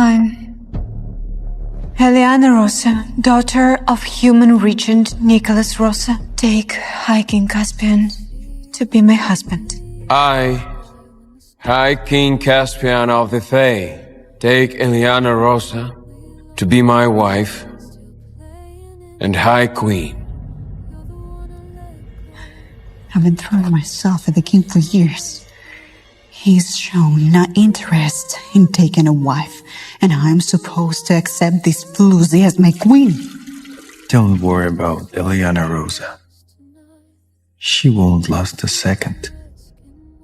I'm Eliana Rosa, daughter of human regent Nicholas Rosa. Take High King Caspian to be my husband. I, High King Caspian of the Fae, take Eliana Rosa to be my wife and High Queen. I've been throwing myself at the king for years. He's shown no interest in taking a wife, and I'm supposed to accept this floozy as my queen. Don't worry about Eliana Rosa. She won't last a second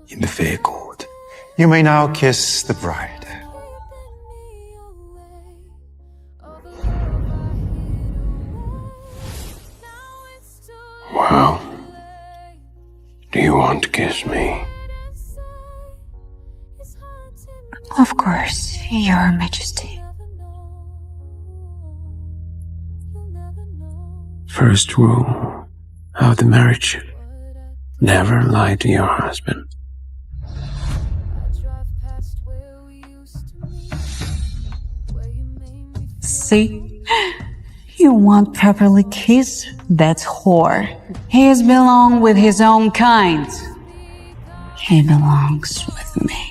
in the fair court. You may now kiss the bride. Well, do you want to kiss me? Of course, Your Majesty. First rule of the marriage: never lie to your husband. See? You won't properly kiss? That's whore. He belongs with his own kind. He belongs with me.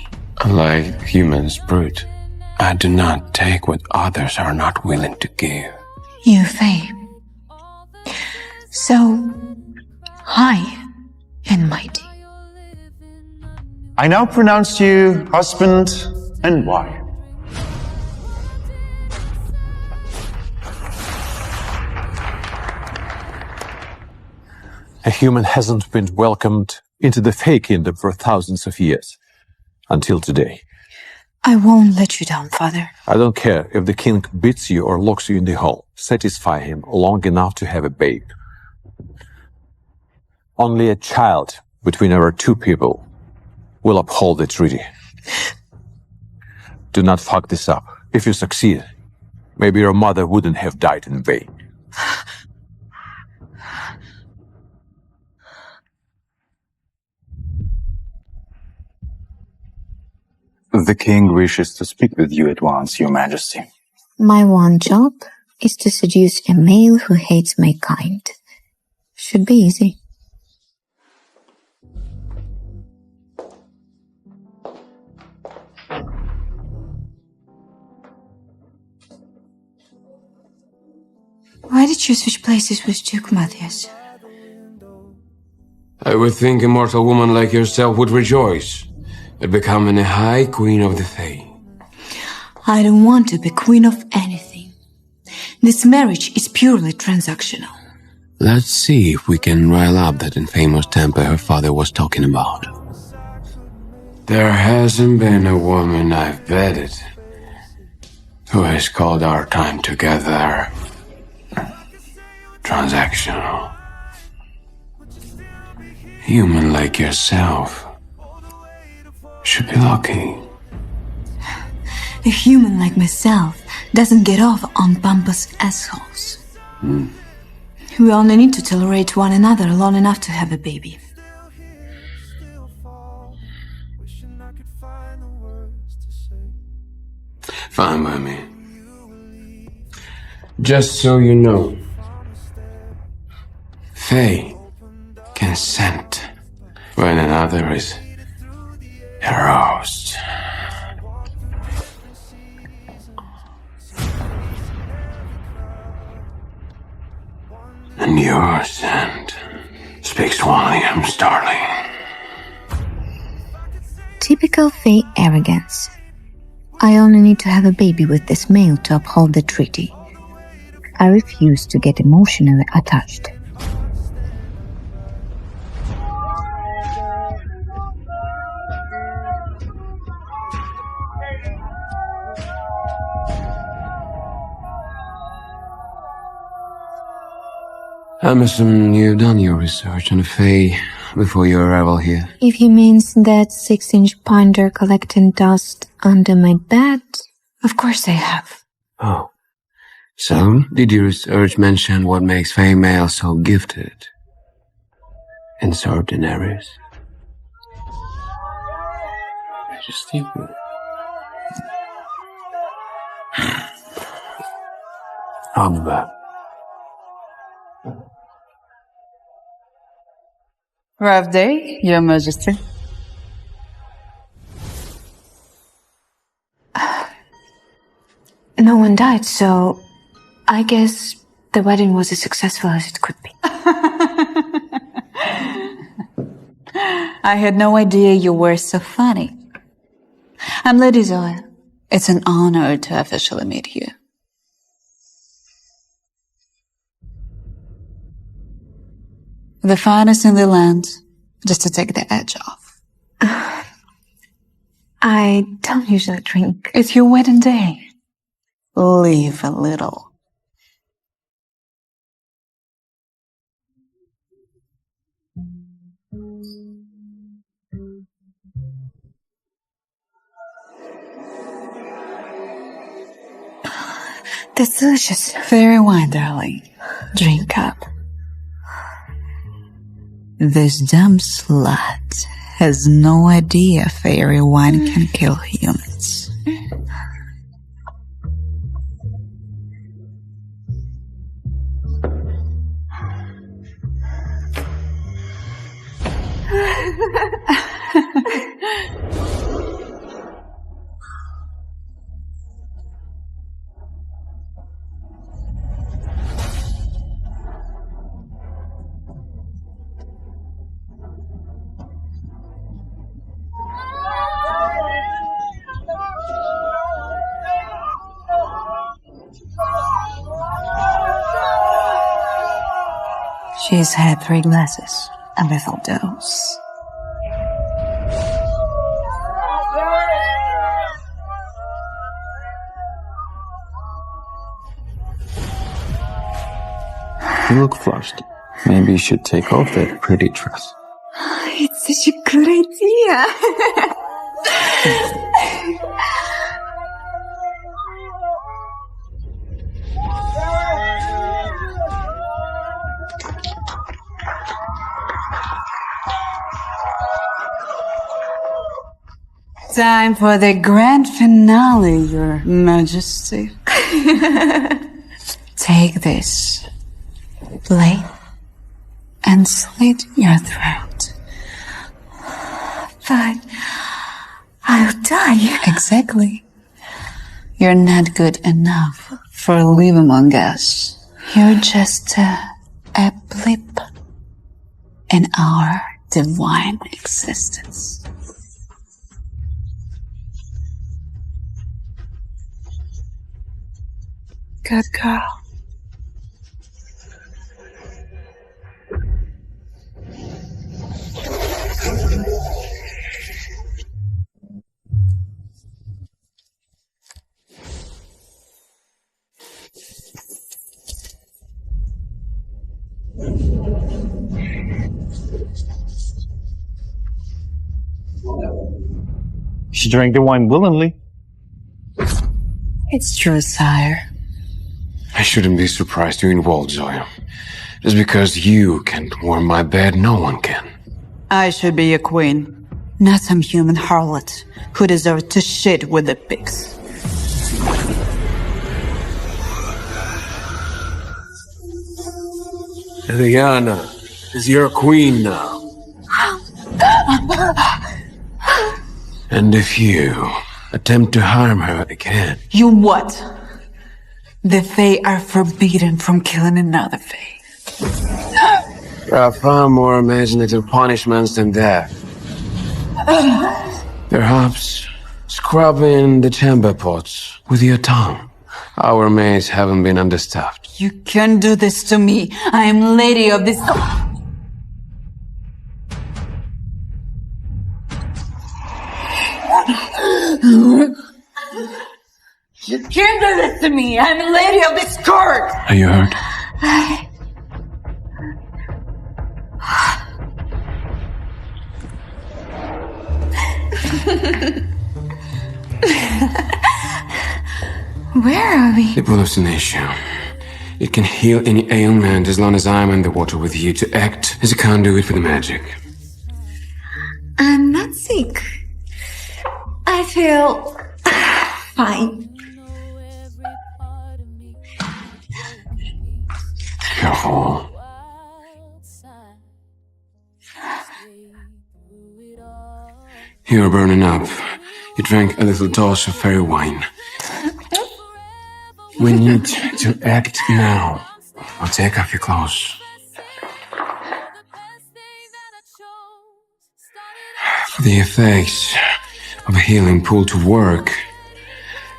Unlike humans, brute, I do not take what others are not willing to give. You Fae. So high and mighty. I now pronounce you husband and wife. A human hasn't been welcomed into the Fae kingdom for thousands of years. Until today. I won't let you down, Father. I don't care if the king beats you or locks you in the hole. Satisfy him long enough to have a babe. Only a child between our two people will uphold the treaty. Do not fuck this up. If you succeed, maybe your mother wouldn't have died in vain. The king wishes to speak with you at once, Your Majesty. My one job is to seduce a male who hates my kind. Should be easy. Why did you switch places with Duke Matthias? I would think a mortal woman like yourself would rejoice at becoming a High Queen of the Fae. I don't want to be queen of anything. This marriage is purely transactional. Let's see if we can rile up that infamous temper her father was talking about. There hasn't been a woman I've vetted who has called our time together transactional. Human like yourself should be lucky. A human like myself doesn't get off on pompous assholes. We only need to tolerate one another long enough to have a baby. Fine by me. Just so you know, Fae can scent when another is aroused. And your scent speaks volumes, darling. Typical Fae arrogance. I only need to have a baby with this male to uphold the treaty. I refuse to get emotionally attached. I'm assuming you've done your research on the Fae before your arrival here. If he means that 6-inch binder collecting dust under my bed, Of course I have. Oh. So, did your research mention what makes Fae males so gifted in certain areas? Majesty. Amba. Rough day, Your Majesty. No one died, so I guess the wedding was as successful as it could be. I had no idea you were so funny. I'm Lady Zoya. It's an honor to officially meet you. The finest in the land, just to take the edge off. I don't usually drink. It's your wedding day. Leave a little. That's delicious. Fairy wine, darling. Drink up. This dumb slut has no idea fairy wine can kill humans. She's had 3 glasses, a lethal dose. You look flushed. Maybe you should take off that pretty dress. It's such a good idea. Time for the grand finale, Your Majesty. Take this blade and slit your throat. But I'll die. Exactly. You're not good enough for live among us. You're just a blip in our divine existence. Good girl. She drank the wine willingly. It's true, sire. I shouldn't be surprised you're involved, Zoya. Just because you can't warm my bed, no one can. I should be a queen, not some human harlot who deserves to shit with the pigs. Eliana is your queen now. And if you attempt to harm her again... You what? The Fae are forbidden from killing another Fae. There are far more imaginative punishments than death. Perhaps scrubbing the chamber pots with your tongue. Our maids haven't been understaffed. You can't do this to me. I am lady of this... You can't do this to me. I'm lady of this court. Are you hurt? Where are we? The hallucination. It can heal any ailment as long as I'm in the water with you to act as a conduit for the magic. I'm not sick. I feel fine. Careful. You're burning up. You drank a little dose of fairy wine. We need to act now. I'll take off your clothes. For the effects of a healing pool to work,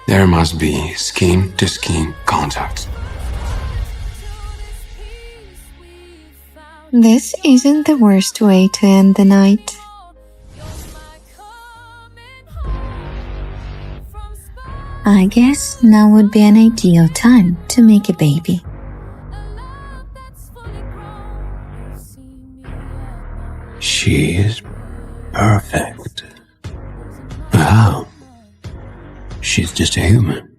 there must be skin-to-skin contact. This isn't the worst way to end the night. I guess now would be an ideal time to make a baby. She is perfect. How? She's just a human.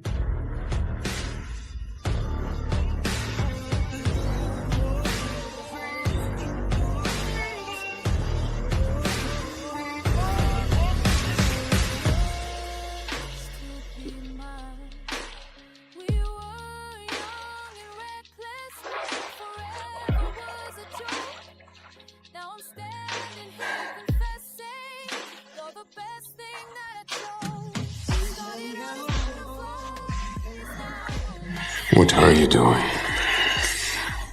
What are you doing?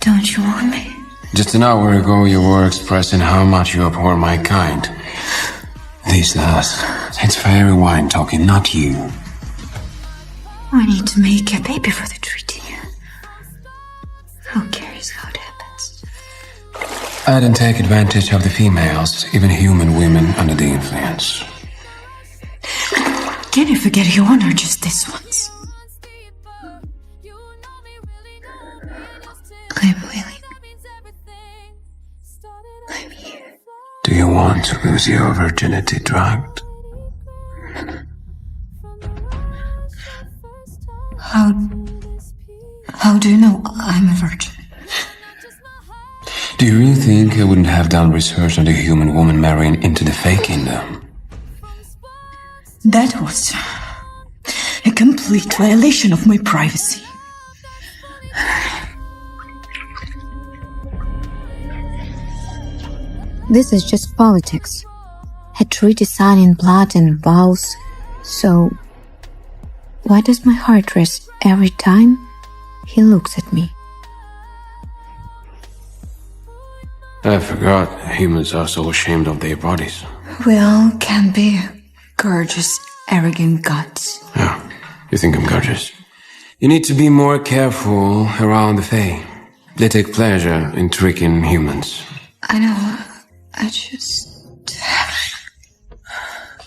Don't you want me? Just an hour ago you were expressing how much you abhor my kind. These last, it's fairy wine talking, not you. I need to make a baby for the treaty. Who cares how it happens? I didn't take advantage of the females, even human women under the influence. Can you forget your honor just this once? I'm willing. I'm here. Do you want to lose your virginity drugged? How do you know I'm a virgin? Do you really think I wouldn't have done research on the human woman marrying into the Fae Kingdom? That was a complete violation of my privacy. This is just politics. A treaty signed in blood and vows. So, why does my heart race every time he looks at me? I forgot humans are so ashamed of their bodies. We all can be gorgeous, arrogant gods. Yeah, you think I'm gorgeous? You need to be more careful around the Fae. They take pleasure in tricking humans. I know, I just...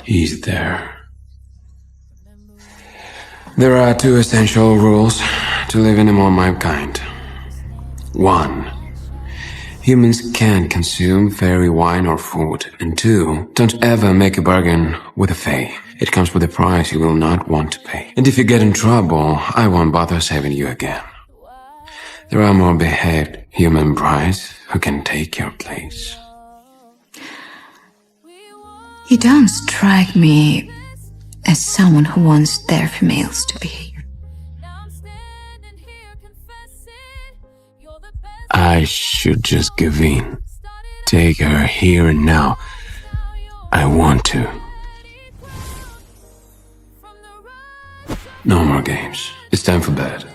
He's there. There are two essential rules to living among mankind. 1. Humans can't consume fairy wine or food. And 2. Don't ever make a bargain with a Fae. It comes with a price you will not want to pay. And if you get in trouble, I won't bother saving you again. There are more behaved human brides who can take your place. You don't strike me as someone who wants their females to behave. I should just give in. Take her here and now. I want to. No more games. It's time for bed.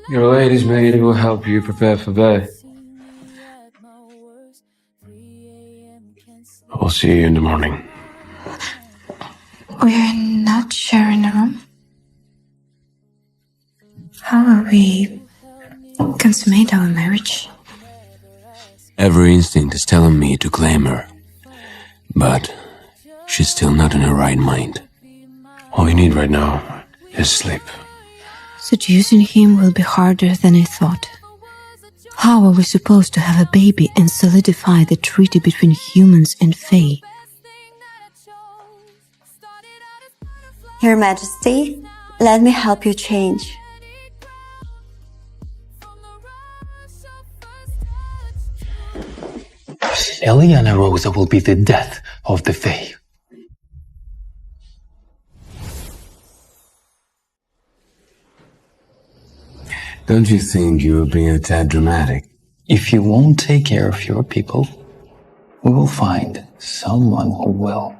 Your lady's maid will help you prepare for bed. I'll see you in the morning. We're not sharing a room? How will we consummate our marriage? Every instinct is telling me to claim her. But she's still not in her right mind. All you need right now is sleep. Seducing him will be harder than I thought. How are we supposed to have a baby and solidify the treaty between humans and Fae? Your Majesty, let me help you change. Eliana Rosa will be the death of the Fae. Don't you think you were being a tad dramatic? If you won't take care of your people, we will find someone who will.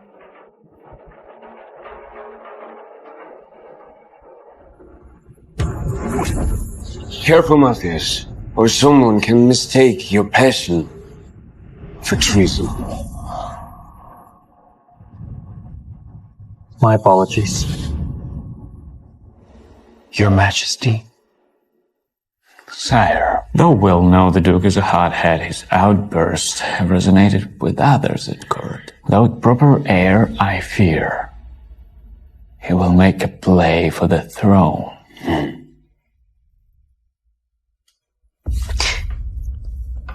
Careful, Matthias, or someone can mistake your passion for treason. My apologies. Your Majesty. Sire, though well known the Duke is a hothead, his outbursts have resonated with others at court. Without proper heir, I fear he will make a play for the throne.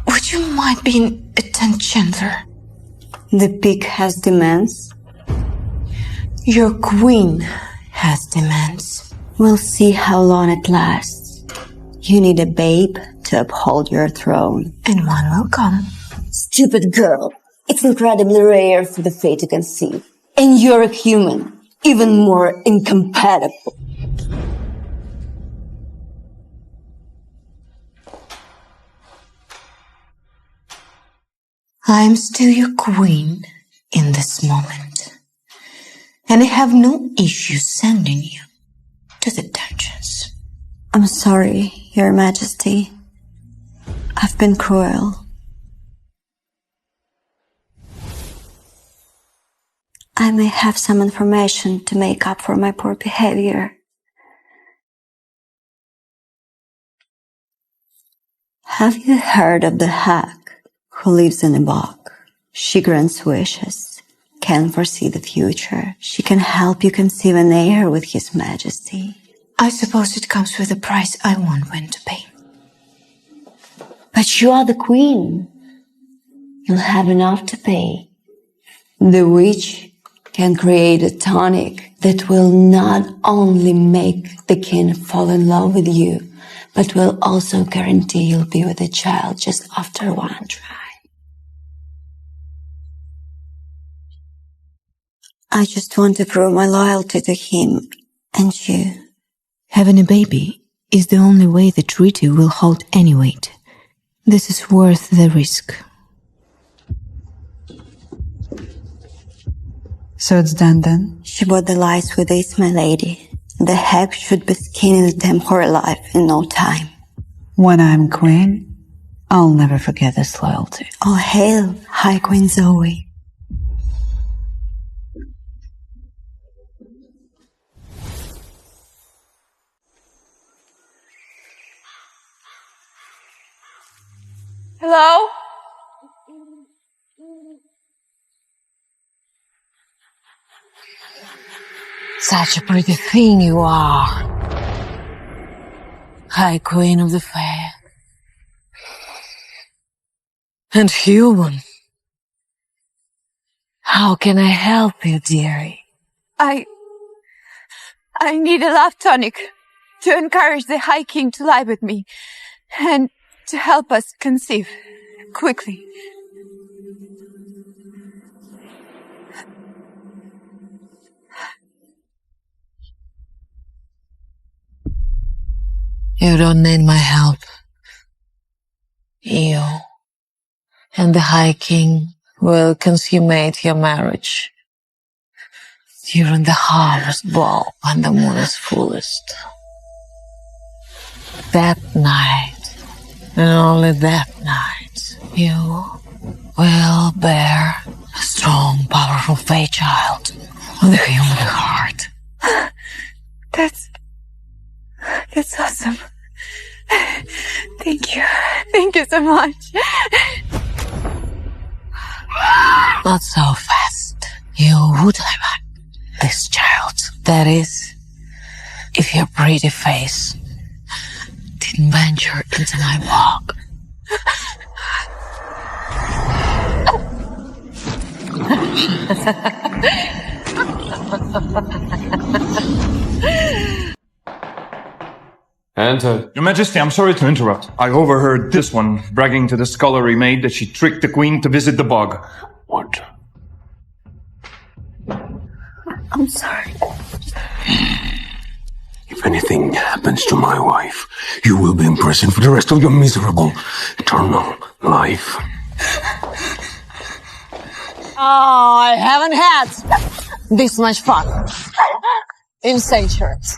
Would you mind being a ton gentler? The pig has demands. Your queen has demands. We'll see how long it lasts. You need a babe to uphold your throne. And one will come. Stupid girl. It's incredibly rare for the Fae to conceive. And you're a human. Even more incompatible. I'm still your queen in this moment. And I have no issue sending you to the dungeons. I'm sorry, Your Majesty. I've been cruel. I may have some information to make up for my poor behavior. Have you heard of the hag who lives in a box? She grants wishes, can foresee the future. She can help you conceive an heir with His Majesty. I suppose it comes with a price I won't when to pay. But you are the queen. You'll have enough to pay. The witch can create a tonic that will not only make the king fall in love with you, but will also guarantee you'll be with the child just after one try. I just want to prove my loyalty to him and you. Having a baby is the only way the treaty will hold any weight. This is worth the risk. So it's done then? She bought the lies with this, my lady. The hag should be skinning them whole alive in no time. When I'm queen, I'll never forget this loyalty. All hail, High Queen Zoe. Hello? Such a pretty thing you are. High Queen of the Fae. And human. How can I help you, dearie? I need a love tonic to encourage the High King to lie with me and to help us conceive quickly. You don't need my help. You and the High King will consummate your marriage during the harvest ball when the moon is fullest. That night, and only that night, you will bear a strong, powerful Fae child with a human heart. That's awesome. Thank you. Thank you so much. Not so fast. You would have this child. That is, if your pretty face didn't venture into my walk. Enter. Your Majesty, I'm sorry to interrupt. I overheard this one bragging to the scullery maid that she tricked the queen to visit the bog. What? I'm sorry. If anything happens to my wife, you will be in prison for the rest of your miserable, eternal life. Oh, I haven't had this much fun in centuries.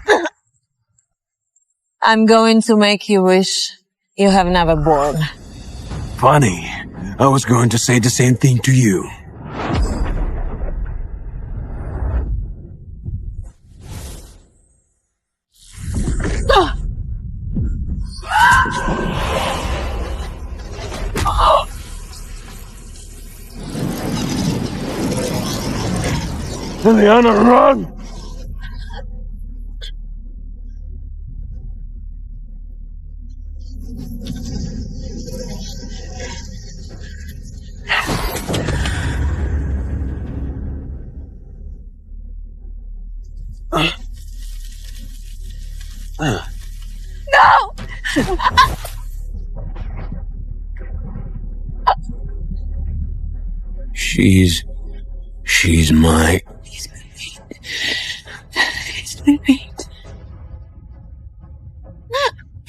I'm going to make you wish you have never born. Funny. I was going to say the same thing to you. Liliana, run! No! She's my... It's been made.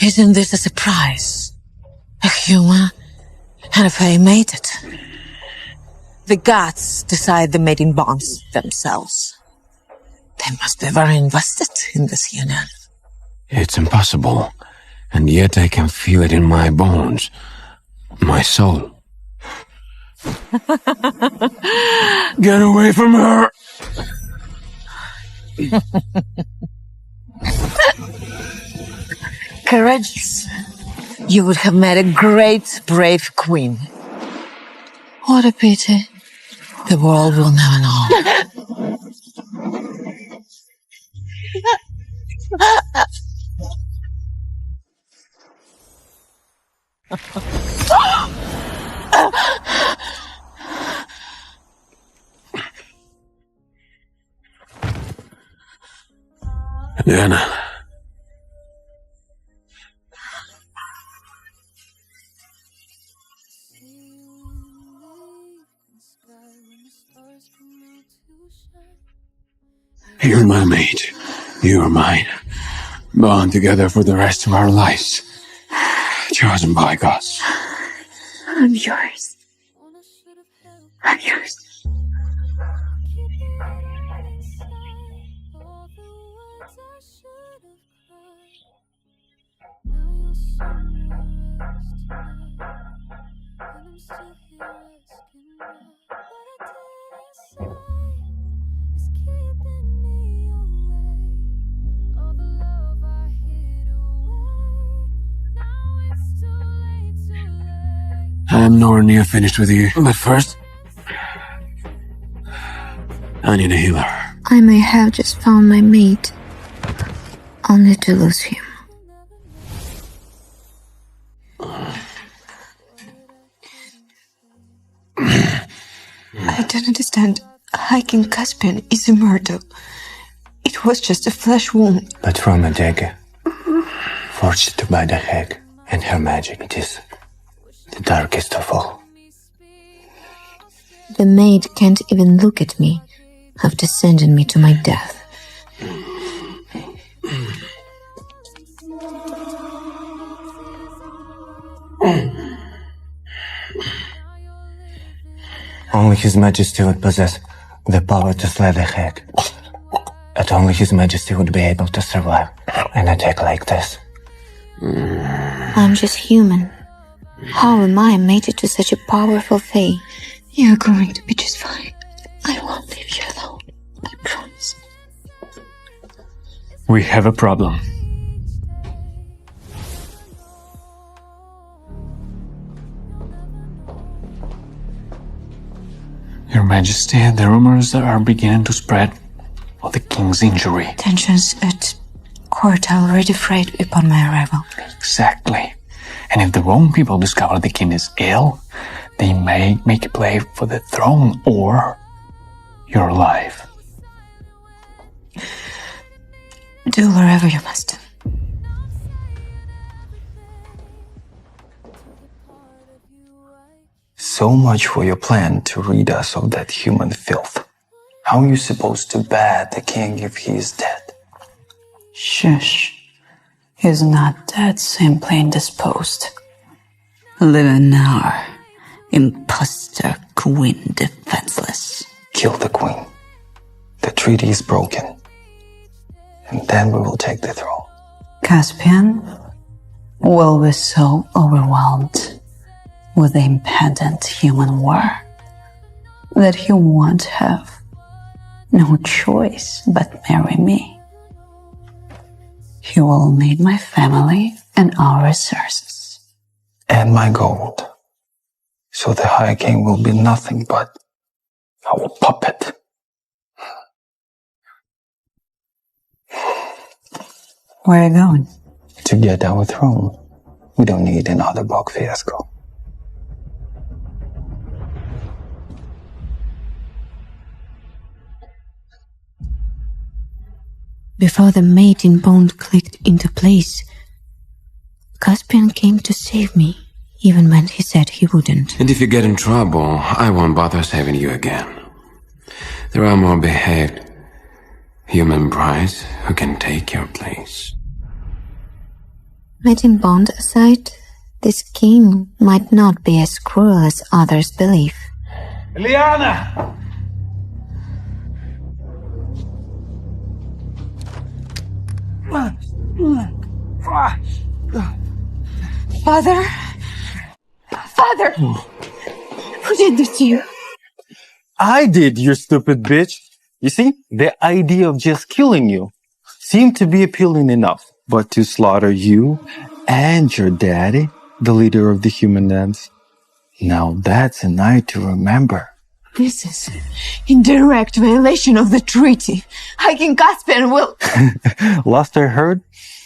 Isn't this a surprise? A human and a fey mated. The gods decide the mating bonds themselves. They must be very invested in this union. It's impossible. And yet I can feel it in my bones. My soul. Get away from her! Courageous. You would have made a great, brave queen. What a pity. The world will never know. Diana. You're my mate. You're mine. Bound together for the rest of our lives. Chosen by gods. I'm yours. I'm yours. I'm nowhere near finished with you. But first, I need a healer. I may have just found my mate, only to lose him. I don't understand. Hiking Caspian is immortal. It was just a flesh wound. But from a dagger, forged by the hag and her magic, it is the darkest of all. The maid can't even look at me after sending me to my death. Only His Majesty would possess the power to slay the hag. But only His Majesty would be able to survive an attack like this. I'm just human. How am I mated to such a powerful fae? You're going to be just fine. I won't leave you alone. I promise. We have a problem. Your Majesty, the rumors are beginning to spread of the king's injury. Tensions at court are already frayed upon my arrival. Exactly. And if the wrong people discover the king is ill, they may make a play for the throne or your life. Do wherever you must. So much for your plan to rid us of that human filth. How are you supposed to bat the king if he is dead? Shush. He's not dead, simply indisposed. Live an hour. Imposter queen defenseless. Kill the queen. The treaty is broken. And then we will take the throne. Caspian will be so overwhelmed with the impending human war that he won't have no choice but marry me. He will need my family and our resources. And my gold. So the High King will be nothing but our puppet. Where are you going? To get our throne. We don't need another Bog fiasco. Before the mating bond clicked into place, Caspian came to save me, even when he said he wouldn't. And if you get in trouble, I won't bother saving you again. There are more behaved human brides who can take your place. Mating bond aside, this king might not be as cruel as others believe. Liana! Father? Father! Who did this to you? I did, you stupid bitch. You see, the idea of just killing you seemed to be appealing enough. But to slaughter you and your daddy, the leader of the human dance, now that's a night to remember. This is in direct violation of the treaty. High King Caspian will... Last I heard,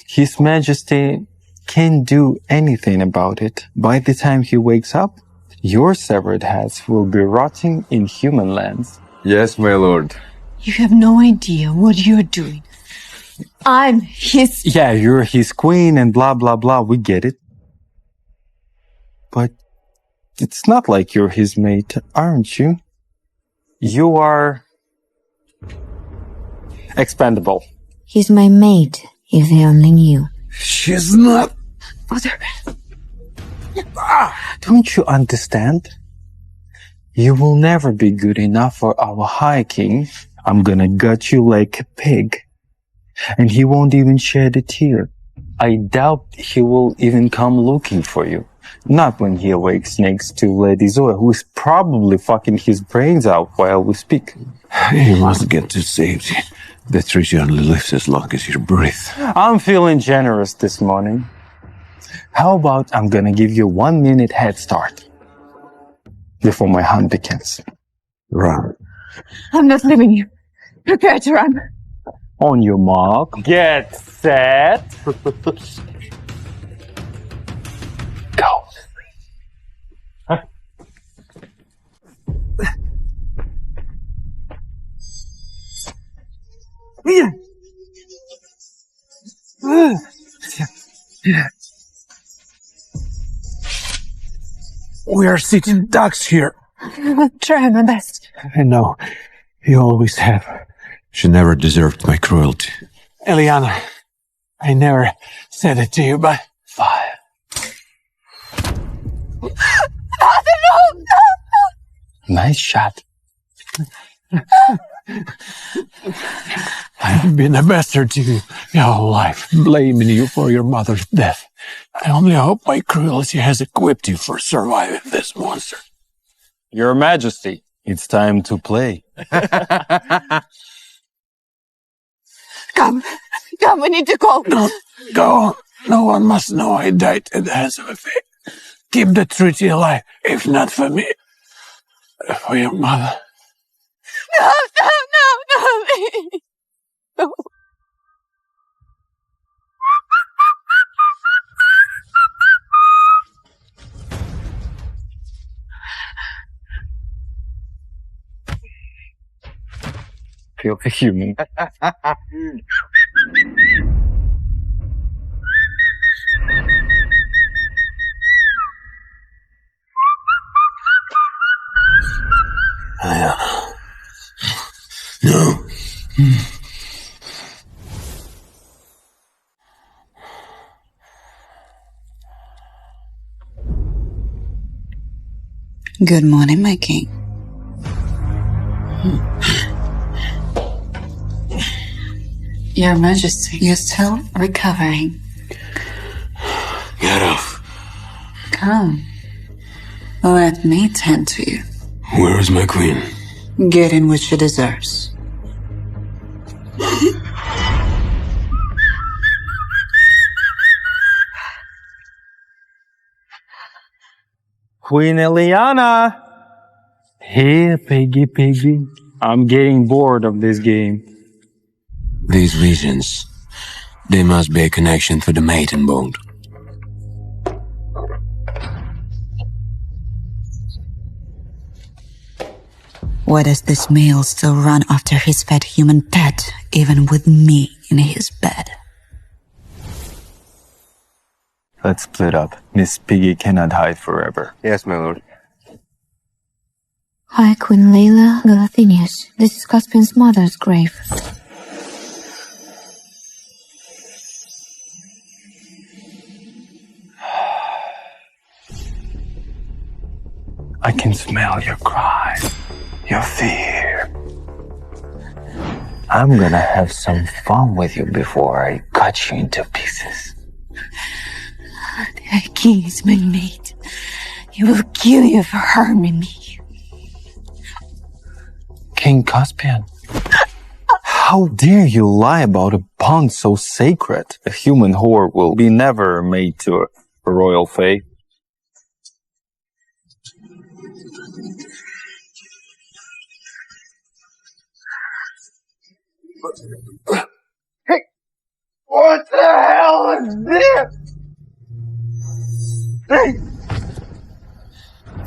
His Majesty can't do anything about it. By the time he wakes up, your severed heads will be rotting in human lands. Yes, my lord. You have no idea what you're doing. I'm his... Yeah, you're his queen and blah, blah, blah. We get it. But it's not like you're his mate, aren't you? You are... expendable. He's my mate, if they only knew. She's not... Father... Don't you understand? You will never be good enough for our High King. I'm gonna gut you like a pig. And he won't even shed a tear. I doubt he will even come looking for you. Not when he awakes next to Lady Zoe, who is probably fucking his brains out while we speak. You must get to safety. The treaty only lives as long as you breathe. I'm feeling generous this morning. How about I'm gonna give you 1 minute head start before my hunt begins. Run. I'm not leaving you. Prepare to run. On your mark, get set, go. We are sitting ducks here. I'll try my best. I know. You always have. She never deserved my cruelty. Eliana, I never said it to you, but... Fire. Father, no! Nice shot. I've been a bastard to you your whole life, blaming you for your mother's death. I only hope my cruelty has equipped you for surviving this monster. Your Majesty, it's time to play. Come, we need to go. Don't go. No one must know I died at the hands of a fate. Keep the treaty alive, if not for me, for your mother. No, please. No. Feel the human. Eliana. No. Good morning, my king. Your Majesty, you're still recovering. Get off. Come. Let me tend to you. Where is my queen? Getting what she deserves. Queen Eliana! Here, piggy. I'm getting bored of this game. These visions, there must be a connection to the maiden bond. Why does this male still run after his fat human pet, even with me in his bed? Let's split up. Miss Piggy cannot hide forever. Yes, my lord. Hi, Queen Layla Galathinius. This is Caspian's mother's grave. I can smell your cry, your fear. I'm gonna have some fun with you before I cut you into pieces. The king is my mate. He will kill you for harming me. King Caspian, how dare you lie about a bond so sacred? A human whore will be never made to a royal fae. Hey! What the hell is this? Hey!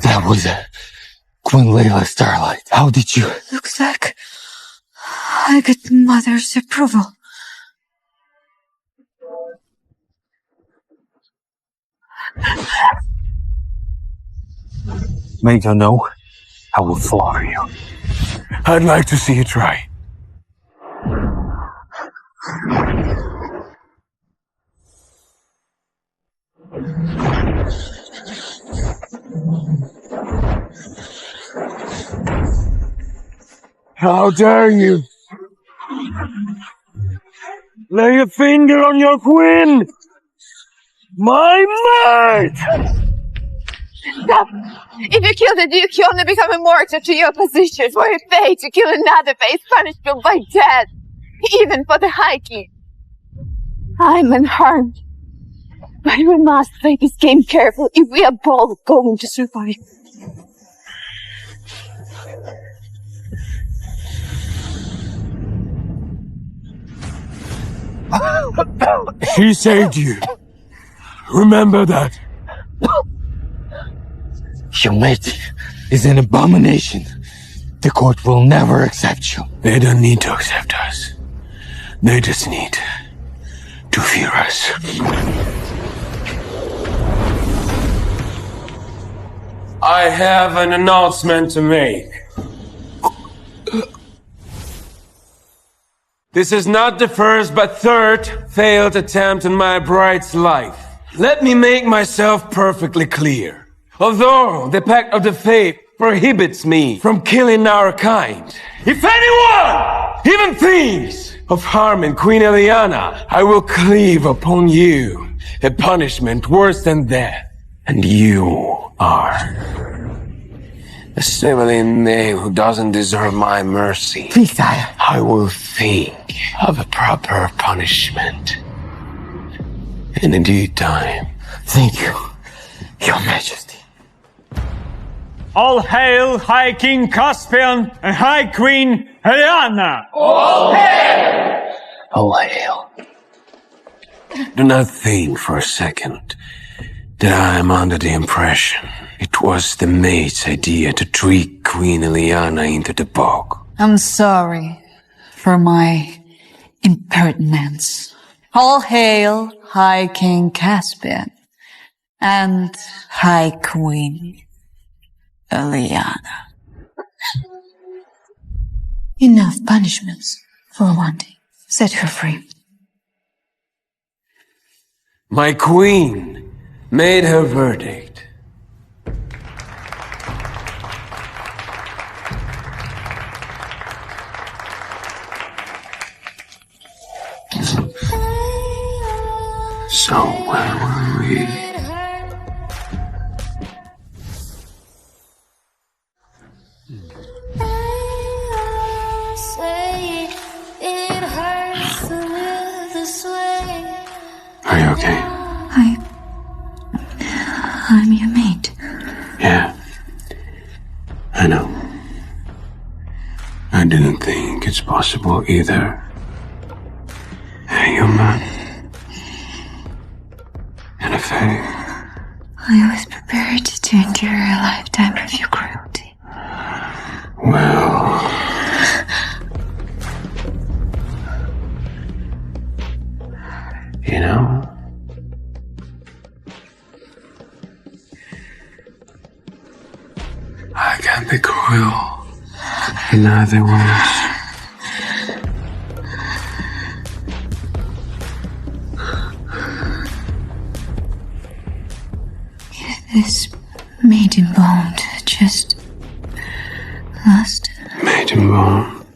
That was it. Queen Layla Starlight. How did you... Looks like I got mother's approval. Make her know, I will slaughter you. I'd like to see you try. How dare you? Lay a finger on your queen! My mate! Stop! If you kill the Duke, you only become immortal to your position. For a fate to kill another fate is punishable by death, even for the High King. I'm unharmed. But we must play this game careful if we are both going to survive. She saved you. Remember that. Your mate is an abomination. The court will never accept you. They don't need to accept us. They just need to fear us. I have an announcement to make. This is not the first but third failed attempt in my bride's life. Let me make myself perfectly clear. Although the Pact of the Faith prohibits me from killing our kind, if anyone even thinks of harming Queen Eliana, I will cleave upon you a punishment worse than death. And you are a civilian knave who doesn't deserve my mercy. Please, sire. I will think of a proper punishment in due time. Thank you, Your Majesty. All hail High King Caspian and High Queen Eliana! All hail! All hail. Do not think for a second that I am under the impression it was the maid's idea to trick Queen Eliana into the bog. I'm sorry for my impertinence. All hail High King Caspian and High Queen Eliana. Enough punishments for one day. Set her free. My queen made her verdict. So where were we? Are you okay? I'm your mate. Yeah. I know. I didn't think it's possible either. A human and a fae. I was prepared to endure a lifetime of your cruelty. Well... You know... I can be cruel in other ways. This maiden bond just lost. Maiden bond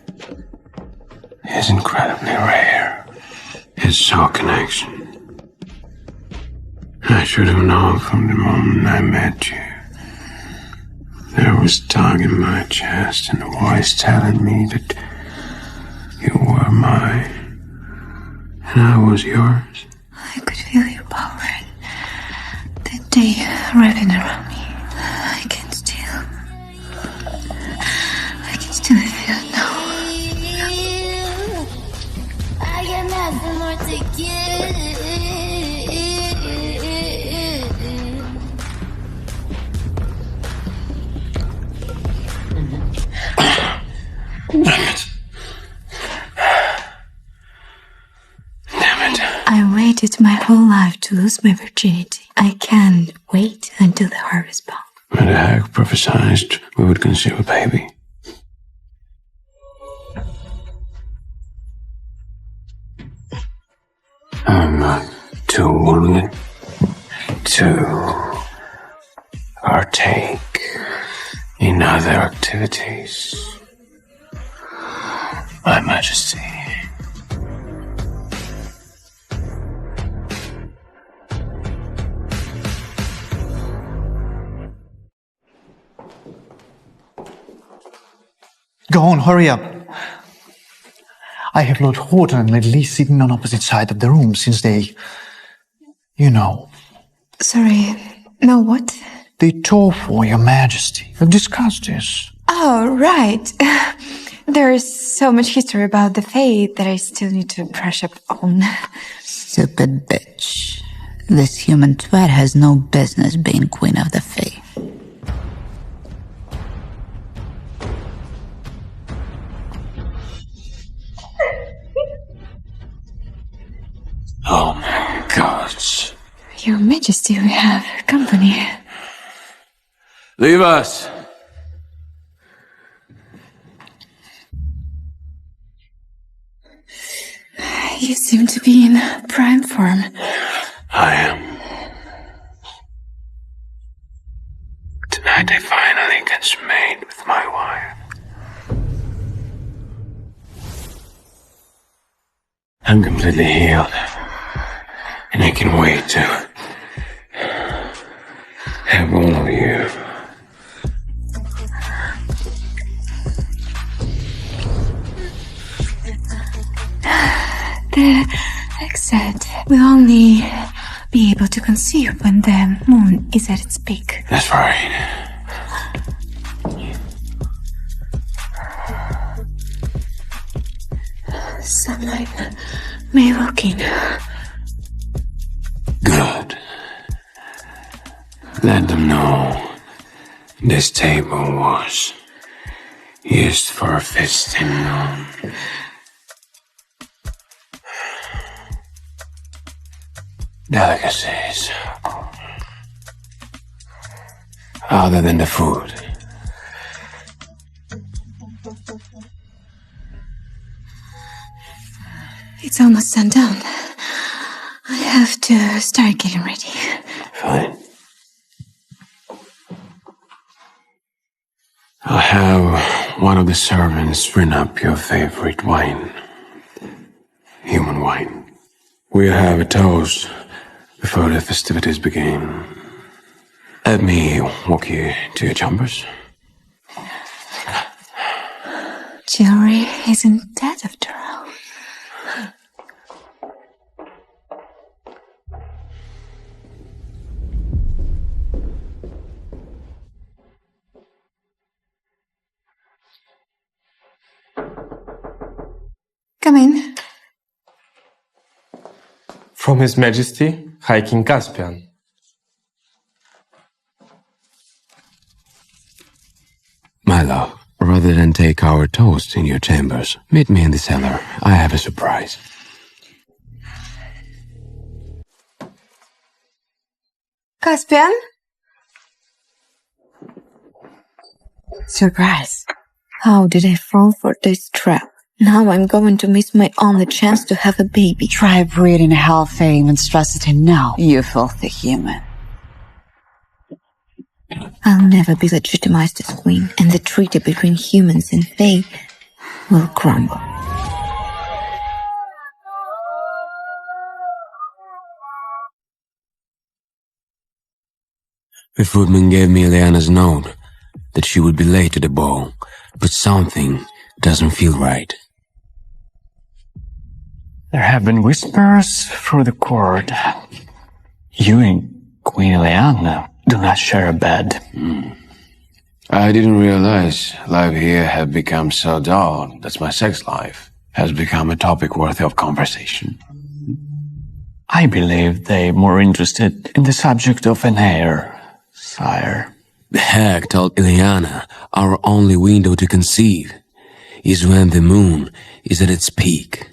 is incredibly rare. It's soul connection. I should have known from the moment I met you. There was a tug in my chest and a voice telling me that you were mine and I was yours. I could feel your power that day wrapping around me. I can still feel it now. I got nothing more to give. Damn it. I waited my whole life to lose my virginity. I can't wait until the harvest bomb. But the hag prophesied we would conceive a baby. I'm not too willing to partake in other activities. My Majesty. Go on, hurry up. I have Lord Horton and Lady Lee sitting on opposite side of the room since they... You know. Sorry, no what? They tore for your majesty. We've discussed this. Oh, right. There is so much history about the Fae that I still need to brush up on. Stupid bitch. This human twat has no business being queen of the Fae. Oh my gods. Your Majesty, we have company. Leave us. You seem to be in prime form. I am. Tonight I finally consummate with my wife. I'm completely healed. And I can wait to have all of you. The exit will only be able to conceive when the moon is at its peak. That's right. Sunlight may walk in. Good. Let them know this table was used for feasting on delicacies other than the food. It's almost sundown. I have to start getting ready. Fine. I'll have one of the servants bring up your favorite wine. Human wine. We'll have a toast before the festivities begin. Let me walk you to your chambers. Jewelry isn't dead after all. Come in. From His Majesty, High King Caspian. My love, rather than take our toast in your chambers, meet me in the cellar. I have a surprise. Caspian? Surprise. How did I fall for this trap? Now I'm going to miss my only chance to have a baby. Try breathing hell fame and stress it in now, you filthy human. I'll never be legitimized as queen, and the treaty between humans and fae will crumble. The footman gave me Eliana's note that she would be late to the ball, but something doesn't feel right. There have been whispers through the court. You and Queen Eliana do not share a bed. I didn't realize life here had become so dull that my sex life has become a topic worthy of conversation. I believe they're more interested in the subject of an heir, sire. The hag told Eliana our only window to conceive is when the moon is at its peak.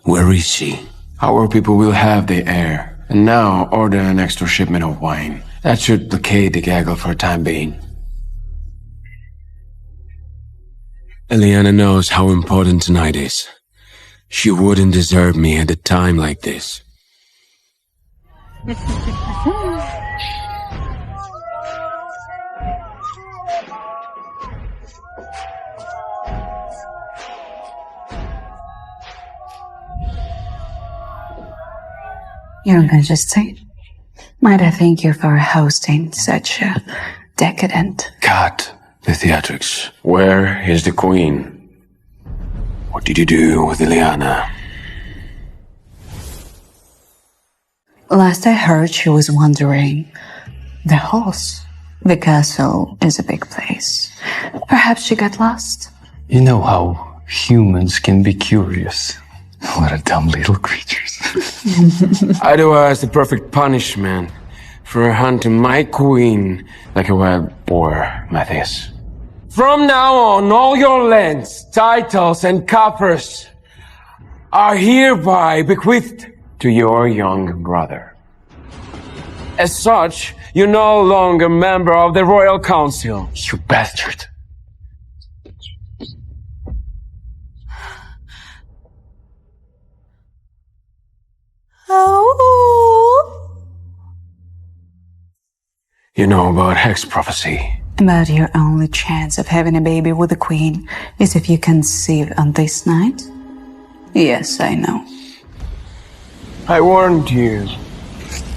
Where is she? Our people will have the heir, and now order an extra shipment of wine. That should placate the gaggle for the time being. Eliana knows how important tonight is. She wouldn't desert me at a time like this. Your Majesty, might I thank you for hosting such a decadent... Cut the theatrics. Where is the queen? What did you do with Eliana? Last I heard, she was wandering the halls. The castle is a big place. Perhaps she got lost. You know how humans can be curious. What a dumb little creatures. Idaho is the perfect punishment for hunting my queen like a wild boar, Matthias. From now on, all your lands, titles, and coffers are hereby bequeathed to your young brother. As such, you're no longer a member of the Royal Council. You bastard. You know about Hex prophecy. About your only chance of having a baby with the queen is if you conceive on this night? Yes, I know. I warned you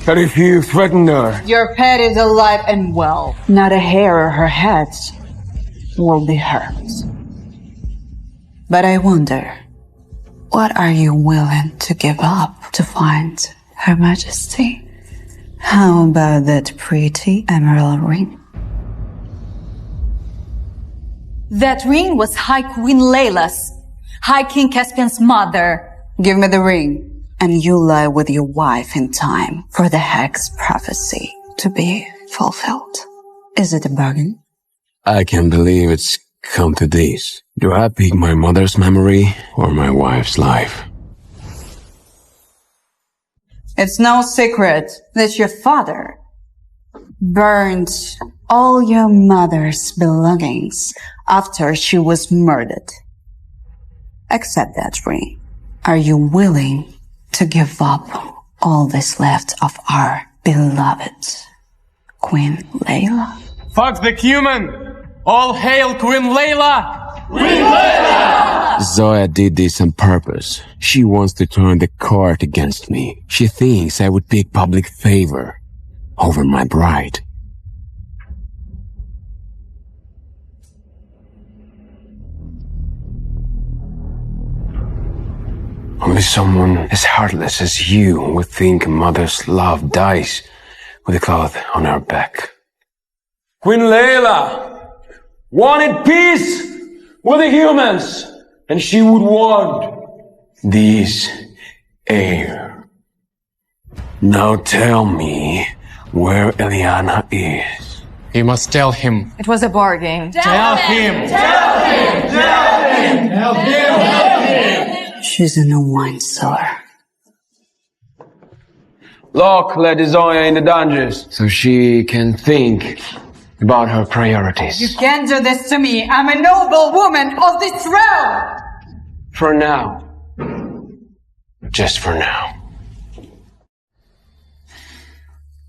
that if you threaten her... Your pet is alive and well. Not a hair of her head will be hers. But I wonder, what are you willing to give up to find Her Majesty? How about that pretty emerald ring? That ring was High Queen Layla's, High King Caspian's mother. Give me the ring, and you lie with your wife in time for the Hex prophecy to be fulfilled. Is it a bargain? I can't believe it's come to this. Do I pick my mother's memory or my wife's life? It's no secret that your father burned all your mother's belongings after she was murdered. Accept that ring, Are you willing to give up all that's left of our beloved Queen Layla? Fuck the human! All hail Queen Layla! Zoya did this on purpose. She wants to turn the court against me. She thinks I would pick public favor over my bride. Only someone as heartless as you would think a mother's love dies with a cloth on her back. Queen Layla wanted peace with the humans, and she would want this heir. Now tell me where Eliana is. You must tell him. It was a bargain. Tell him! Tell him! Tell him! Tell him! Tell him! She's in a wine cellar. Lock Lady Zoya in the dungeons. So she can think about her priorities. You can't do this to me. I'm a noble woman of this realm. For now. Just for now.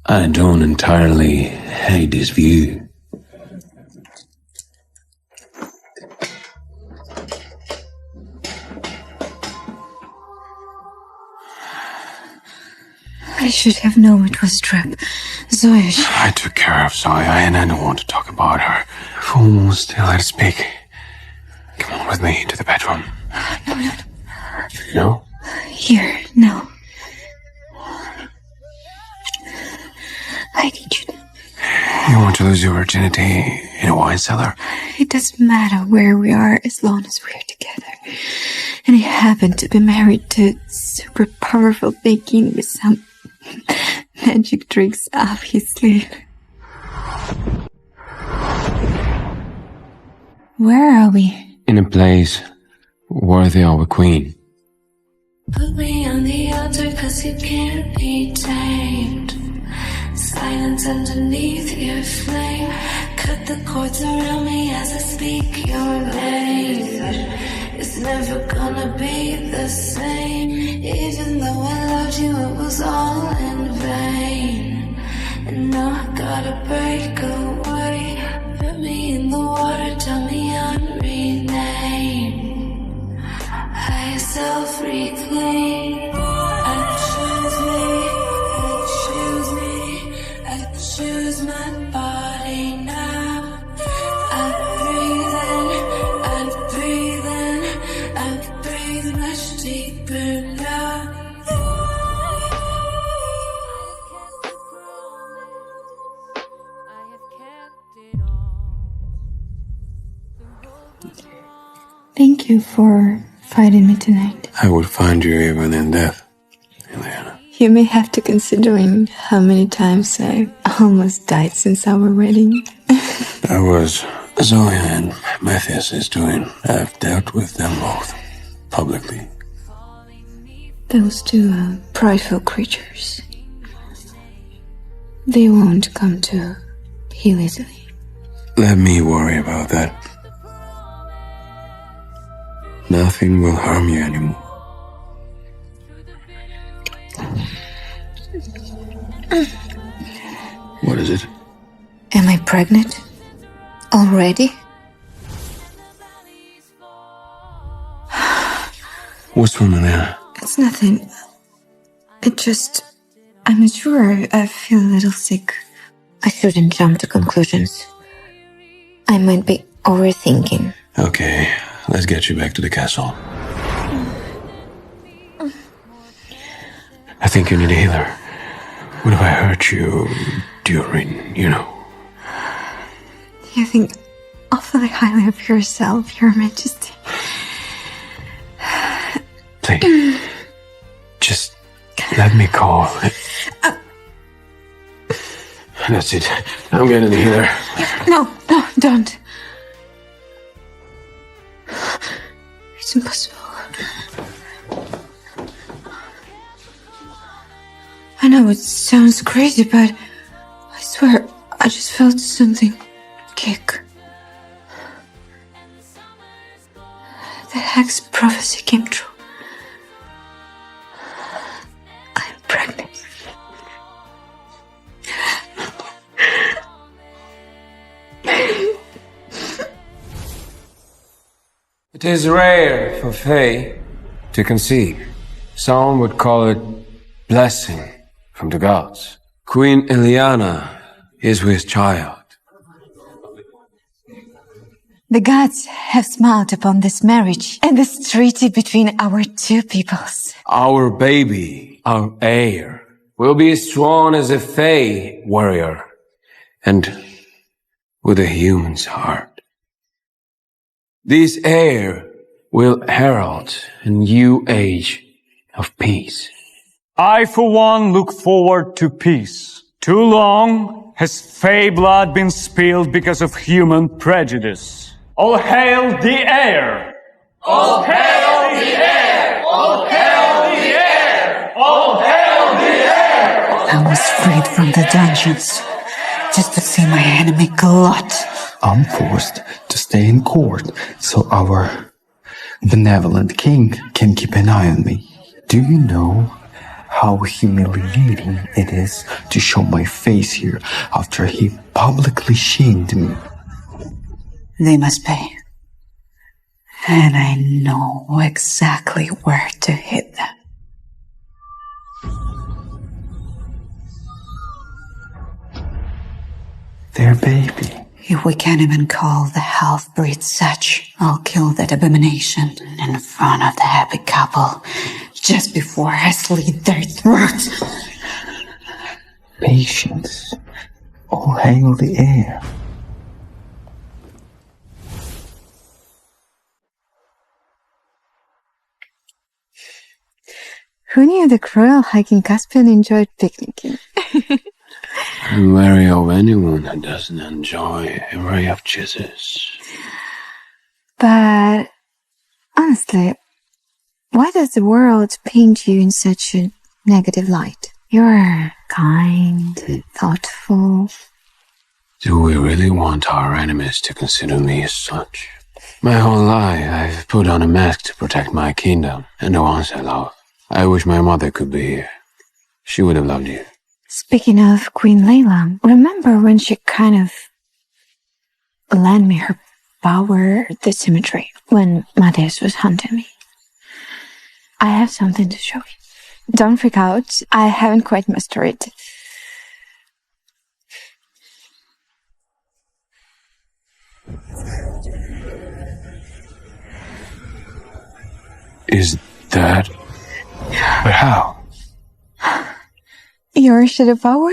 I don't entirely hate this view. I should have known it was a trap. Zoya... I took care of Zoya and I don't want to talk about her. Fools, still let it speak. Come on with me to the bedroom. No. No? Here, no. I need you. You want to lose your virginity in a wine cellar? It doesn't matter where we are as long as we're together. And I happen to be married to a super powerful king with some magic tricks up his sleeve. Where are we? In a place worthy of a queen. Put me on the altar 'cause you can't be tamed. Silence underneath your flame. Cut the cords around me as I speak your name. It's never gonna be the same. Even though I loved you, it was all in vain. And now I gotta break away. Put me in the water, tell me I'm renamed. I self-reclaim. I choose me, I choose my body now. I breathe in, I breathe much deeper now. Thank you for fighting me tonight. I would find you even in death, Eliana. You may have to considering how many times I almost died since our wedding. That was Zoya and Matthias is doing. I've dealt with them both publicly. Those two are prideful creatures. They won't come to heal easily. Let me worry about that. Nothing will harm you anymore. What is it? Am I pregnant? Already? What's wrong, Eliana? It's nothing. It just... I'm not sure. I feel a little sick. I shouldn't jump to conclusions. I might be overthinking. Okay, let's get you back to the castle. I think you need a healer. What if I hurt you during, You think awfully highly of yourself, Your Majesty. Please, just let me call. That's it. I'm getting the healer. No, don't. It's impossible. I know it sounds crazy, but I swear I just felt something kick. The hag's prophecy came true. It is rare for Fae to conceive. Some would call it blessing from the gods. Queen Ileana is with child. The gods have smiled upon this marriage and this treaty between our two peoples. Our baby, our heir, will be as strong as a Fae warrior and with a human's heart. This heir will herald a new age of peace. I, for one, look forward to peace. Too long has Fae blood been spilled because of human prejudice. All hail the heir! All hail the heir! All hail the heir! All hail the heir! I was freed from the dungeons just to see my enemy glut. I'm forced to stay in court so our benevolent king can keep an eye on me. Do you know how humiliating it is to show my face here after he publicly shamed me? They must pay. And I know exactly where to hit them. Their baby. If we can't even call the half-breed such, I'll kill that abomination in front of the happy couple just before I slit their throats. Patience. All hail the heir. Who knew the cruel hiking Caspian enjoyed picnicking? I'm wary of anyone who doesn't enjoy a ray of Jesus. But honestly, why does the world paint you in such a negative light? You're kind, thoughtful. Do we really want our enemies to consider me as such? My whole life, I've put on a mask to protect my kingdom and the ones I love. I wish my mother could be here. She would have loved you. Speaking of Queen Layla, remember when she kind of lent me her power, the symmetry, when Matthias was hunting me? I have something to show you. Don't freak out. I haven't quite mastered it. Is that... But how? Your shadow power?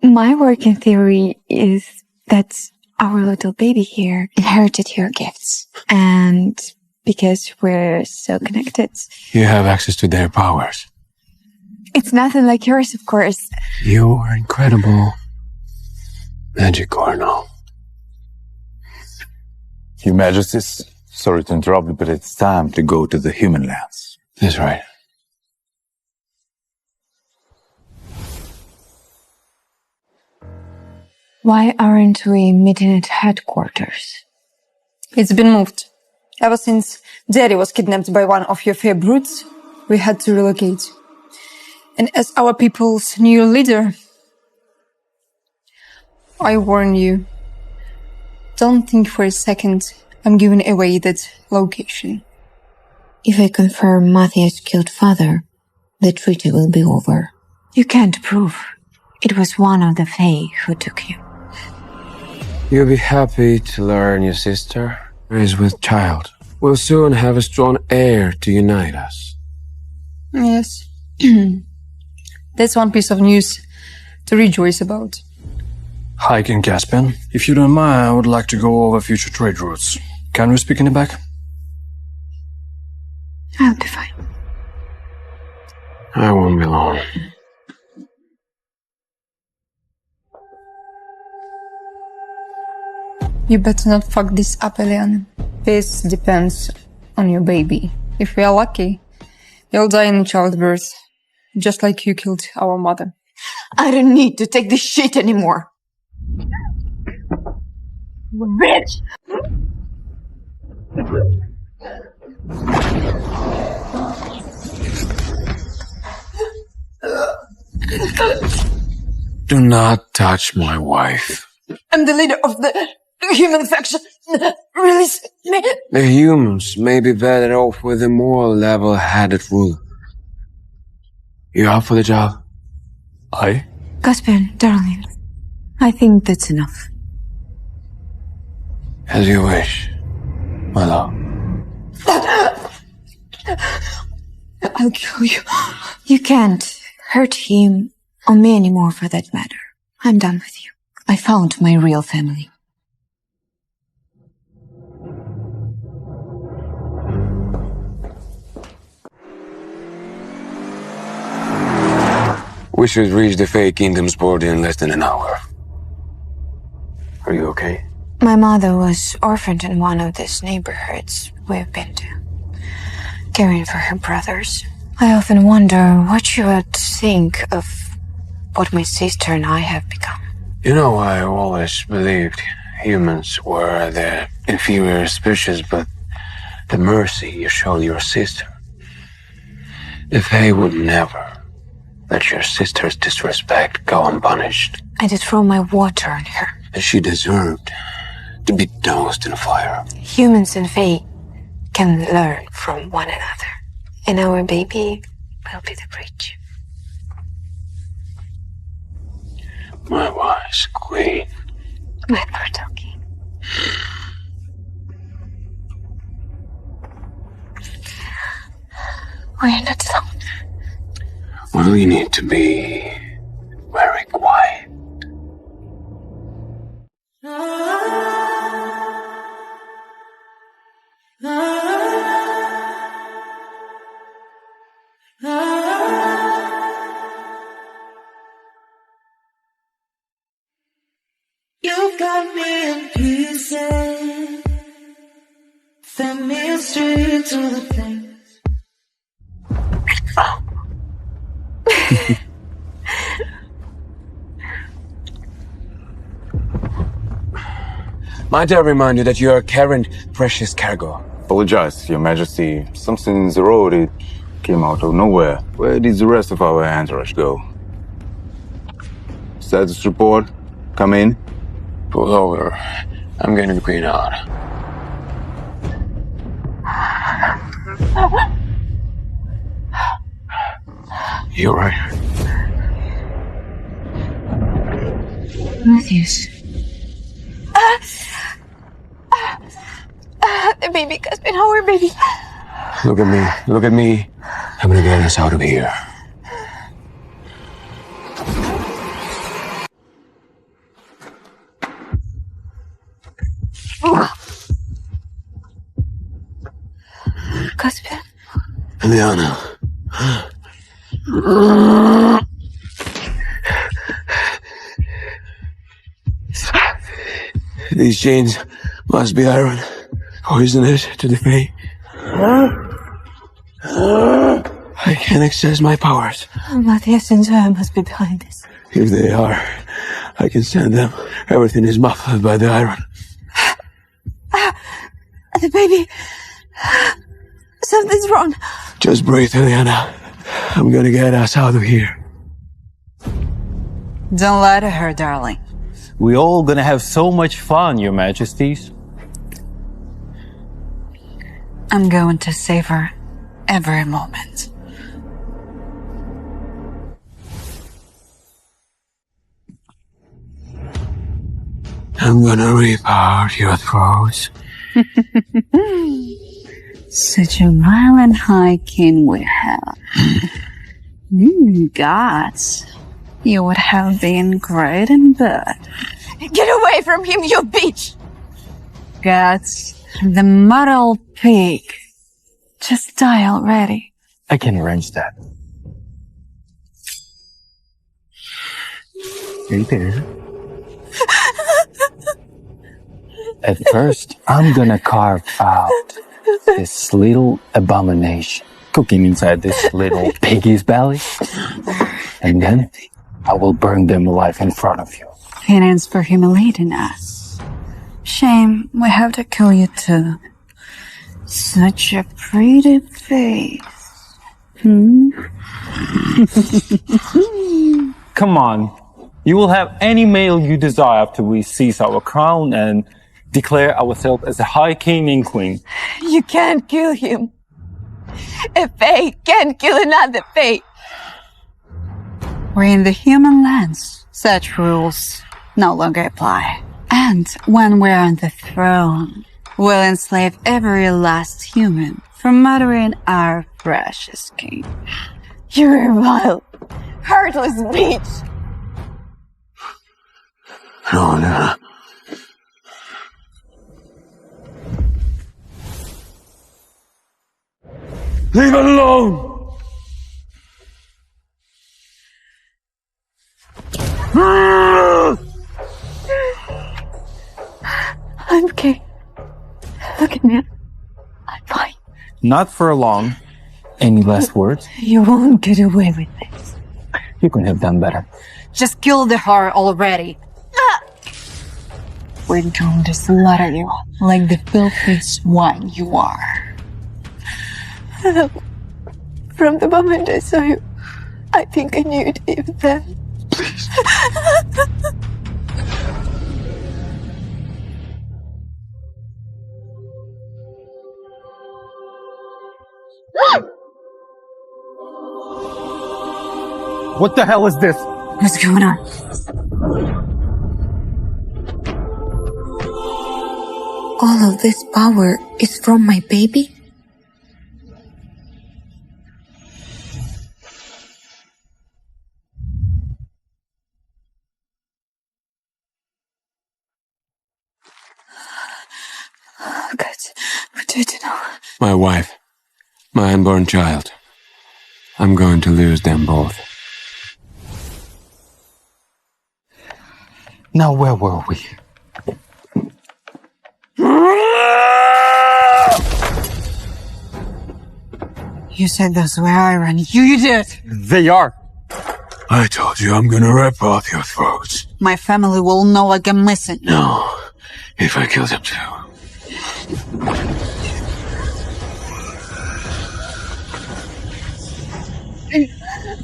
My working theory is that our little baby here inherited your gifts. And because we're so connected. You have access to their powers. It's nothing like yours, of course. You are incredible. Magic or no? Your Majesties, sorry to interrupt, but it's time to go to the human lands. That's right. Why aren't we meeting at headquarters? It's been moved. Ever since Daddy was kidnapped by one of your fair brutes, we had to relocate. And as our people's new leader, I warn you, don't think for a second I'm giving away that location. If I confirm Matthias killed father, the treaty will be over. You can't prove it was one of the Fae who took him. You'll be happy to learn your sister is with child. We'll soon have a strong heir to unite us. Yes. That's one piece of news to rejoice about. Hi, King Caspian. If you don't mind, I would like to go over future trade routes. Can we speak in the back? I'll be fine. I won't be long. You better not fuck this up, Eliana. This depends on your baby. If we are lucky, you'll die in childbirth, just like you killed our mother. I don't need to take this shit anymore. Bitch! Do not touch my wife. I'm the leader of the... human faction release me. The humans may be better off with a more level-headed ruler. You up for the job? Aye. Caspian, darling, I think that's enough. As you wish, my love. I'll kill you. You can't hurt him or me anymore for that matter. I'm done with you. I found my real family. We should reach the Fey Kingdom's border in less than an hour. Are you okay? My mother was orphaned in one of these neighborhoods we've been to, caring for her brothers. I often wonder what she would think of what my sister and I have become. You know, I always believed humans were the inferior species, but the mercy you showed your sister. The Fae would never let your sister's disrespect go unpunished. I did throw my water on her. And she deserved to be doused in fire. Humans and Fae can learn from one another. And our baby will be the bridge. My wise queen. My poor king. We're not alone. Well, you need to be very quiet. You've got me in pieces. Send me straight to the place. Might I remind you that you are carrying precious cargo? Apologize, Your Majesty. Something in the road, it came out of nowhere. Where did the rest of our entourage go? Status report. Come in. Pull over. I'm getting the queen out. You're right. Matthews. The baby, Caspian, our baby. Look at me. Look at me. I'm gonna get us out of here. Caspian. Eliana. These chains must be iron, or isn't it, to the Fae? I can't access my powers. Matthias and Zoe must be behind this. If they are, I can send them. Everything is muffled by the iron. The baby. Something's wrong. Just breathe, Eliana. I'm gonna get us out of here. Don't lie to her, darling. We all gonna have so much fun, Your Majesties. I'm going to savor every moment. I'm gonna rip out your throats. Such a violent high king we have. Gods. You would have been great in bed. Get away from him, you bitch! Gods, the model pig. Just die already. I can arrange that. Hey there. At first, I'm gonna carve out this little abomination cooking inside this little piggy's belly. And then I will burn them alive in front of you. Penance for humiliating us. Shame we have to kill you too. Such a pretty face. Come on. You will have any male you desire after we seize our crown and declare ourselves as a high king and queen. You can't kill him. A fae can't kill another fae. We're in the human lands. Such rules no longer apply. And when we're on the throne, we'll enslave every last human for murdering our precious king. You're a vile, heartless bitch. No. Leave it alone! I'm okay. Look at me. I'm fine. Not for long. Any last words? You won't get away with this. You could have done better. Just kill the whore already. We're going to slaughter you like the filthy swine you are. From the moment I saw you, I think I knew it even then. Please. What the hell is this? What's going on? All of this power is from my baby? God, what do I do now? My wife, my unborn child. I'm going to lose them both. Now, where were we? You said those were iron. You did! They are! I told you I'm gonna rip off your throats. My family will know like I'm missing. No, if I kill them too.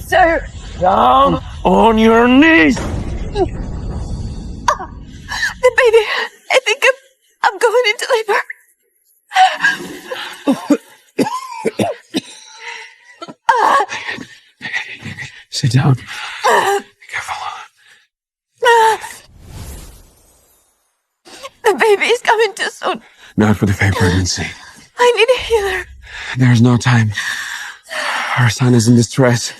Sir! Down on your knees! The baby! I think I'm going into labor. Sit down. Be careful. The baby is coming too soon. Not for the fake pregnancy. I need a healer. There's no time. Our son is in distress.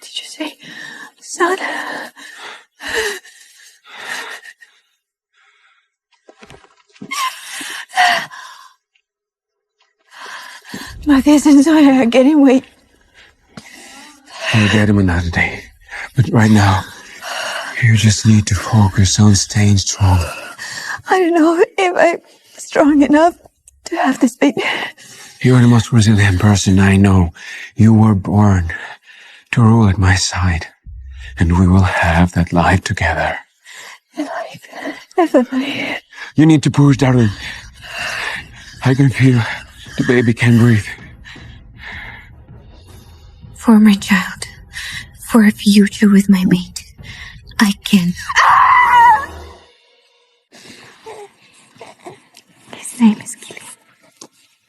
Did you say son? Matthias and Zoya are getting weak. We'll get him another day. But right now, you just need to focus on staying strong. I don't know if I'm strong enough to have this baby. You are the most resilient person I know. You were born to rule at my side. And we will have that life together. Life. Definitely. You need to push, darling. I can feel the baby can breathe. For my child, for a future with my mate, I can. His name is Gillian.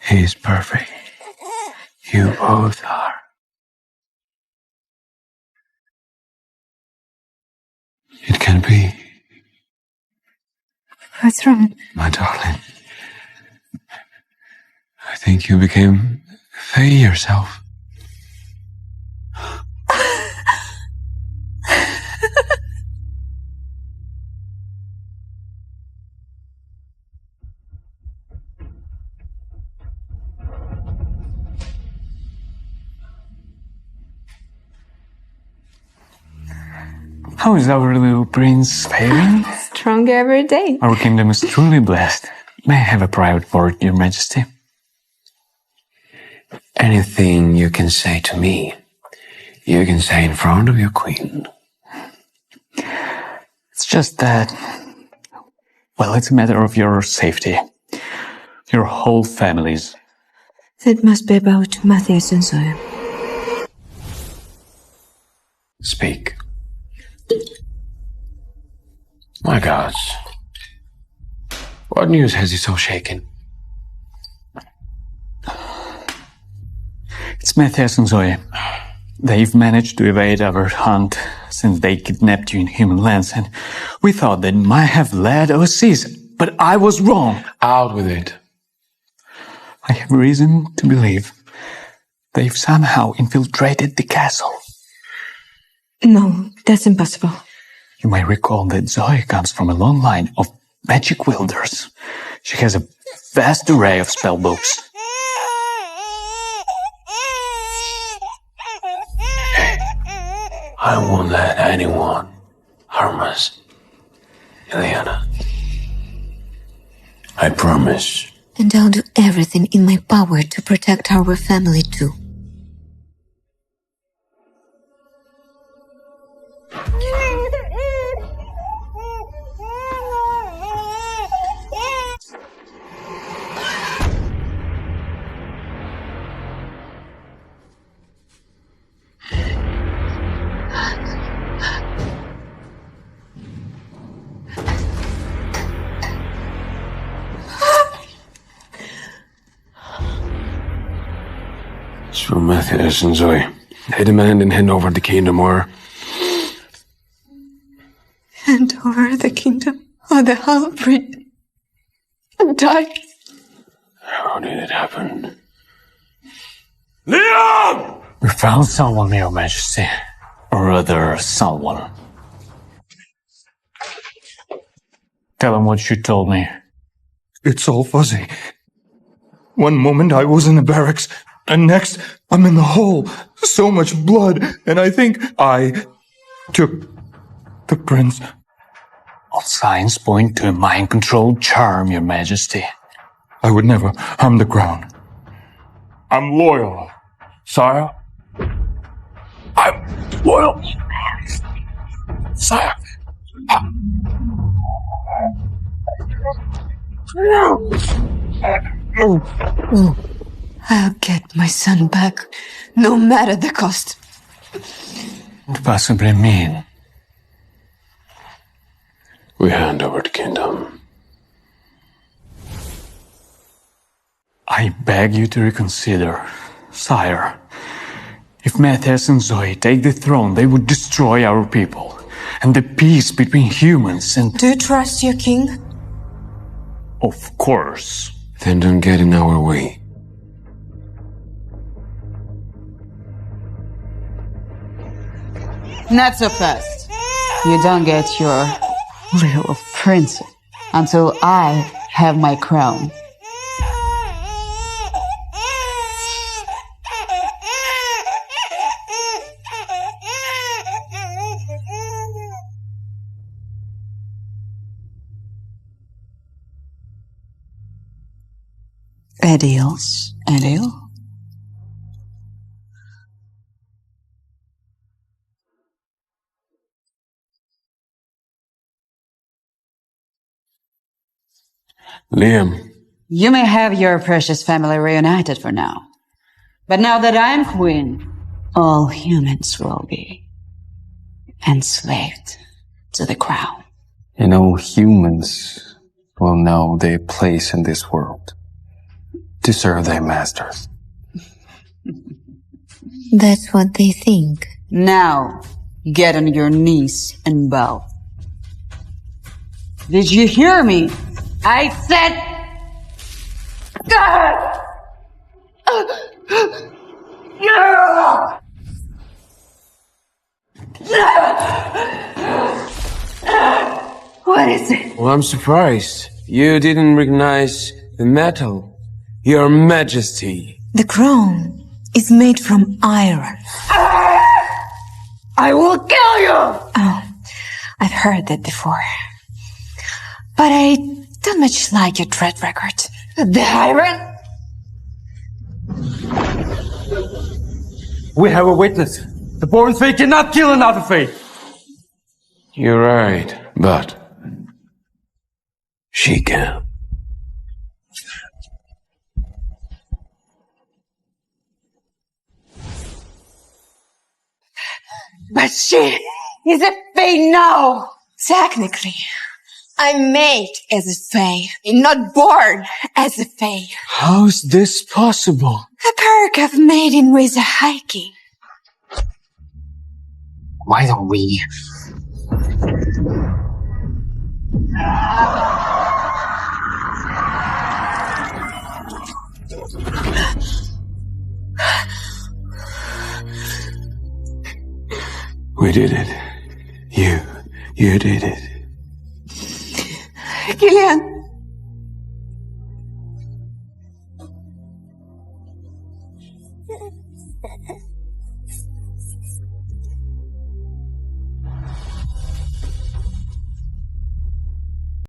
He's perfect. You both are. It can be. What's wrong? My darling. I think you became Faye yourself. How is our little prince faring? Stronger every day. Our kingdom is truly blessed. May I have a private word, Your Majesty? Anything you can say to me, you can say in front of your queen. It's just that, well, it's a matter of your safety. Your whole family's. That must be about Matthias and Zoya. Speak. My gods. What news has you so shaken? It's Matthias and Zoe. They've managed to evade our hunt since they kidnapped you in human lands, and we thought they might have led overseas, but I was wrong. Out with it. I have reason to believe they've somehow infiltrated the castle. No, that's impossible. You may recall that Zoe comes from a long line of magic wielders. She has a vast array of spell books. I won't let anyone harm us, Ileana. I promise. And I'll do everything in my power to protect our family too. So Matthias and Zoe, they demand and hand over the kingdom, or... Hand over the kingdom of the half-breed and die. How did it happen? Liam! We found someone, Your Majesty. Or rather, someone. Tell him what you told me. It's all fuzzy. One moment I was in the barracks, and next I'm in the hole. So much blood, and I think I took the prince. All signs point to a mind-controlled charm, Your Majesty. I would never harm the crown. I'm loyal, sire. I'm loyal, sire. I'll get my son back, no matter the cost. What possibly mean? We hand over the kingdom. I beg you to reconsider, sire. If Matthias and Zoe take the throne, they would destroy our people and the peace between humans and... Do you trust your king? Of course. Then don't get in our way. Not so fast. You don't get your little prince until I have my crown. Vedios, Elio? Liam. You may have your precious family reunited for now. But now that I'm queen, all humans will be enslaved to the crown. You know, humans will know their place in this world to serve their masters. That's what they think. Now, get on your knees and bow. Did you hear me? I said... What is it? Well, I'm surprised. You didn't recognize the metal. Your Majesty. The crown is made from iron. I will kill you! Oh, I've heard that before. But I don't much like your track record. The iron? We have a witness. The born faith cannot kill another faith. You're right, but she can. But she is a faith now! Technically, I'm made as a fae, not born as a fae. How's this possible? A perk of mating with a high king. Why don't we... We did it. You did it. Gillian.